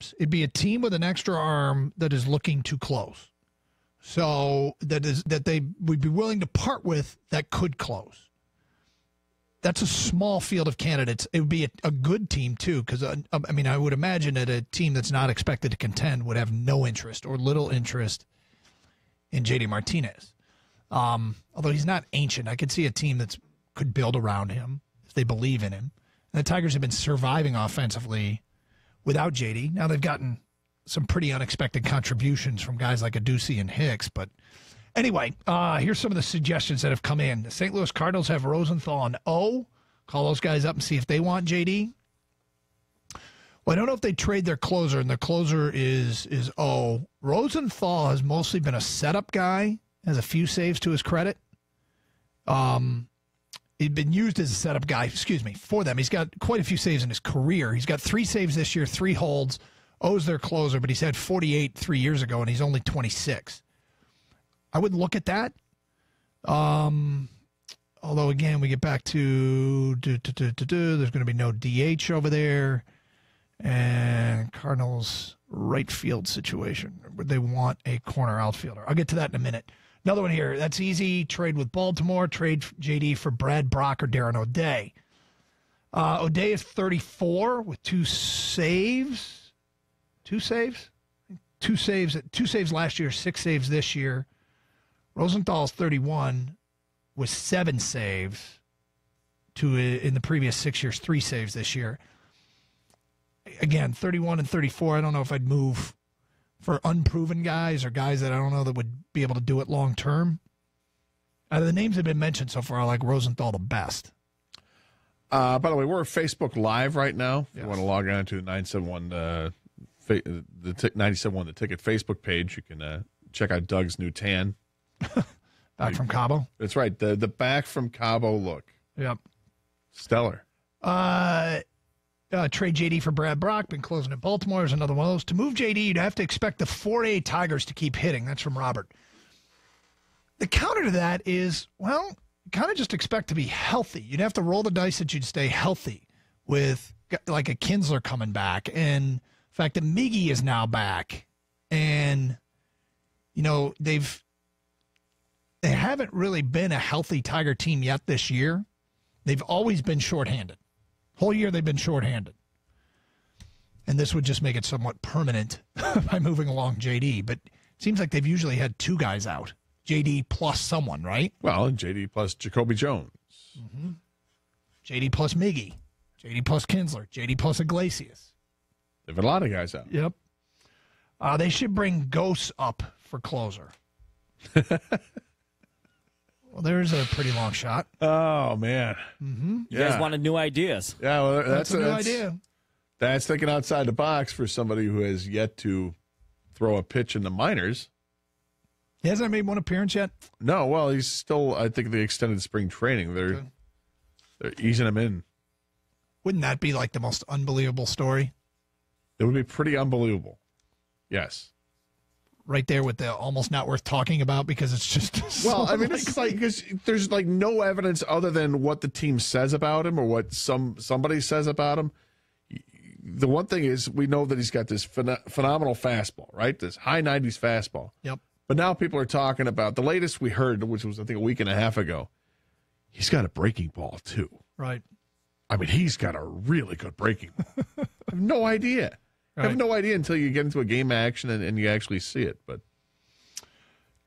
arms. It'd be a team with an extra arm that is looking to close. So that they would be willing to part with that could close. That's a small field of candidates. It would be a good team, too, because, I would imagine that a team that's not expected to contend would have no interest or little interest in J.D. Martinez. Although he's not ancient, I could see a team that could build around him if they believe in him. And the Tigers have been surviving offensively without J.D. Now they've gotten some pretty unexpected contributions from guys like Adducci and Hicks, but anyway, here's some of the suggestions that have come in. The St. Louis Cardinals have Rosenthal and O. Call those guys up and see if they want JD. Well, I don't know if they trade their closer, and their closer is O. Rosenthal has mostly been a setup guy, has a few saves to his credit. He'd been used as a setup guy, for them. He's got quite a few saves in his career. He's got 3 saves this year, 3 holds. O's their closer, but he's had 48 3 years ago, and he's only 26. I would look at that. Although, again, we get back to there's going to be no DH over there. And Cardinals right field situation. Would they want a corner outfielder? I'll get to that in a minute. Another one here. That's easy. Trade with Baltimore. Trade JD for Brad Brock or Darren O'Day. O'Day is 34 with 2 saves. 2 saves? 2 saves last year, 6 saves this year. Rosenthal's 31 with 7 saves in the previous 6 years, 3 saves this year. Again, 31 and 34, I don't know if I'd move for unproven guys or guys that I don't know that would be able to do it long term. Out of the names that have been mentioned so far, I like Rosenthal the best. By the way, we're Facebook Live right now. If you want to log on to the 971 The Ticket Facebook page, you can check out Doug's new tan. Back from Cabo. That's right. The back from Cabo look. Yep. Stellar. Trade JD for Brad Brock. Been closing in Baltimore is another one of those. To move JD, you'd have to expect the 4A Tigers to keep hitting. That's from Robert. The counter to that is, well, you kind of just expect to be healthy. You'd have to roll the dice that you'd stay healthy with like a Kinsler coming back, and the fact that Miggy is now back, and they haven't really been a healthy Tiger team yet this year. They've always been shorthanded. Whole year they've been shorthanded. And this would just make it somewhat permanent by moving along JD. But it seems like they've usually had 2 guys out. JD plus someone, right? Well, JD plus Jacoby Jones. Mm-hmm. JD plus Miggy. JD plus Kinsler. JD plus Iglesias. They've had a lot of guys out. Yep. They should bring Ghosts up for closer. Well, there's a pretty long shot. Oh, man. Mm-hmm. You guys wanted new ideas. Yeah, well, that's a new idea. That's thinking outside the box for somebody who has yet to throw a pitch in the minors. He hasn't made one appearance yet? No, well, he's still, I think, the extended spring training. They're easing him in. Wouldn't that be like the most unbelievable story? It would be pretty unbelievable. Yes. Right there with the almost not worth talking about because it's just well, I mean, it's like because there's like no evidence other than what the team says about him or what somebody says about him. The one thing is we know that he's got this phenomenal fastball, right? This high 90s fastball. Yep. But now people are talking about the latest we heard, which was I think a week and a half ago. He's got a breaking ball too. Right. I mean, he's got a really good breaking ball. I have no idea. Right. I have no idea until you get into a game action and you actually see it. But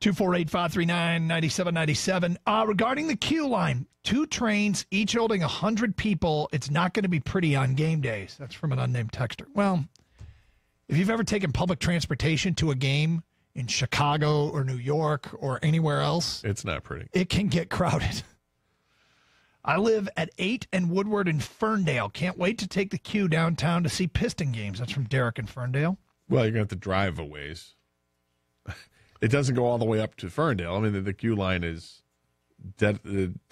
248-539-9797. Regarding the queue line, 2 trains, each holding 100 people. It's not going to be pretty on game days. That's from an unnamed texter. Well, if you've ever taken public transportation to a game in Chicago or New York or anywhere else, it's not pretty. It can get crowded. I live at 8 and Woodward in Ferndale. Can't wait to take the queue downtown to see Piston games. That's from Derek in Ferndale. Well, you're going to have to drive a ways. It doesn't go all the way up to Ferndale. I mean, the queue line is done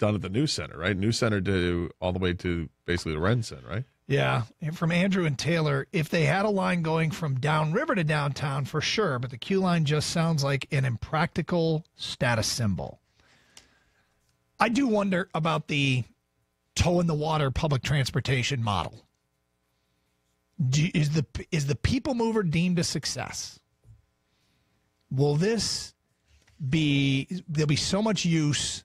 at the News Center, right? News Center to all the way to basically the Ren Center, right? Yeah. And from Andrew and Taylor, if they had a line going from downriver to downtown, for sure, but the queue line just sounds like an impractical status symbol. I do wonder about the toe-in-the-water public transportation model. Is the people mover deemed a success? Will this there'll be so much use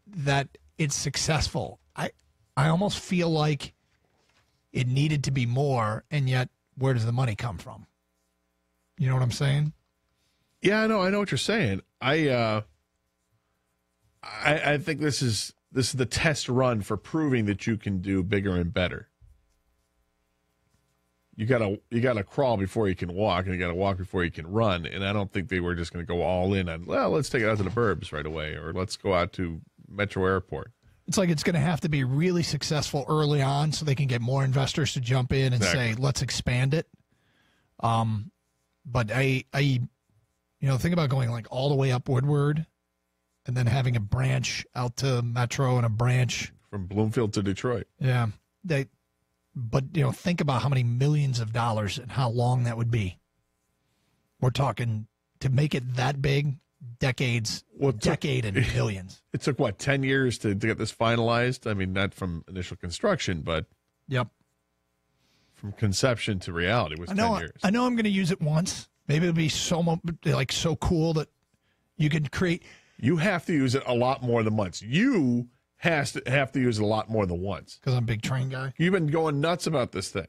that it's successful? I almost feel like it needed to be more, and yet where does the money come from? You know what I'm saying? Yeah, I know what you're saying. I think this is the test run for proving that you can do bigger and better. You gotta crawl before you can walk, and you gotta walk before you can run. And I don't think they were just going to go all in on, well, let's take it out to the burbs right away, or let's go out to Metro Airport. It's like it's going to have to be really successful early on so they can get more investors to jump in and say, let's expand it. But I think about going like all the way up Woodward and then having a branch out to Metro and a branch from Bloomfield to Detroit. Yeah. But think about how many millions of dollars and how long that would be. We're talking to make it that big, decades, decade and billions. It took, 10 years to get this finalized? I mean, not from initial construction, but yep, from conception to reality was 10 years. I know I'm going to use it once. Maybe it'll be so cool that you can create. You have to use it a lot more than once. You have to use it a lot more than once. Because I'm a big train guy. You've been going nuts about this thing.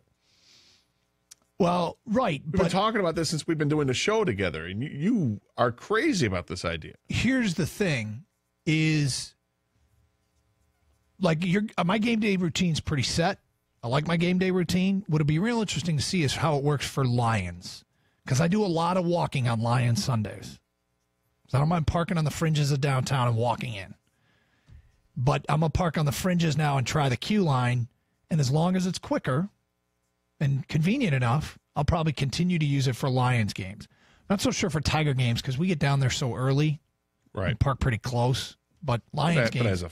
Well, right. We've been talking about this since we've been doing the show together, and you are crazy about this idea. Here's the thing is, like, my game day routine's pretty set. I like my game day routine. What would be real interesting to see is how it works for Lions. Because I do a lot of walking on Lions Sundays. So I don't mind parking on the fringes of downtown and walking in. But I'm going to park on the fringes now and try the queue line. And as long as it's quicker and convenient enough, I'll probably continue to use it for Lions games. Not so sure for Tiger games because we get down there so early. Right. And park pretty close. But Lions games. But as a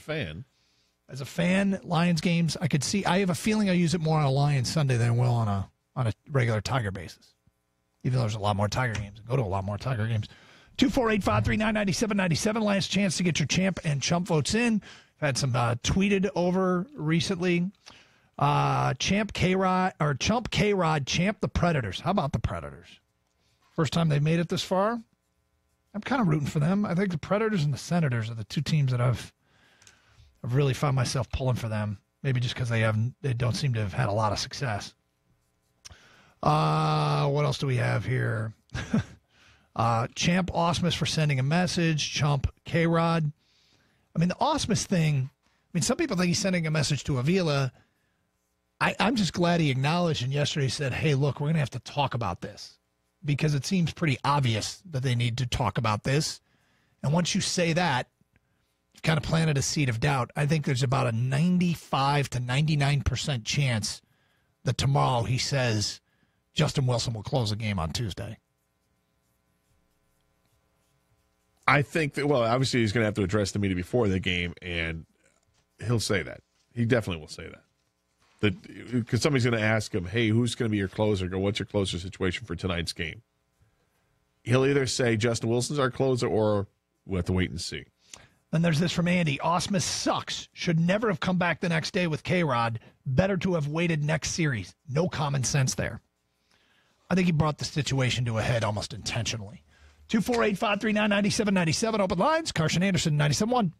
fan, Lions games, I could see. I have a feeling I use it more on a Lions Sunday than I will on a regular Tiger basis. Even though there's a lot more Tiger games. Go to a lot more Tiger games. 248-539-9797. Last chance to get your champ and chump votes in. I've had some tweeted over recently. Chump K-Rod, champ the Predators. How about the Predators? First time they've made it this far. I'm kind of rooting for them. I think the Predators and the Senators are the two teams that I've really found myself pulling for them. Maybe just because they don't seem to have had a lot of success. What else do we have here? Champ Osmus for sending a message. Chump K-Rod. I mean, the Osmus thing, some people think he's sending a message to Avila. I'm just glad he acknowledged and yesterday said, hey, look, we're going to have to talk about this because it seems pretty obvious that they need to talk about this. And once you say that, you've kind of planted a seed of doubt. I think there's about a 95 to 99% chance that tomorrow he says Justin Wilson will close the game on Tuesday. I think that, obviously he's going to have to address the media before the game, and he'll say that. He definitely will say that. Because somebody's going to ask him, hey, who's going to be your closer? Go, what's your closer situation for tonight's game? He'll either say Justin Wilson's our closer or we'll have to wait and see. Then there's this from Andy. Osmus sucks. Should never have come back the next day with K-Rod. Better to have waited next series. No common sense there. I think he brought the situation to a head almost intentionally. 248-539-9797. Open lines. Karsch and Anderson, 97.1.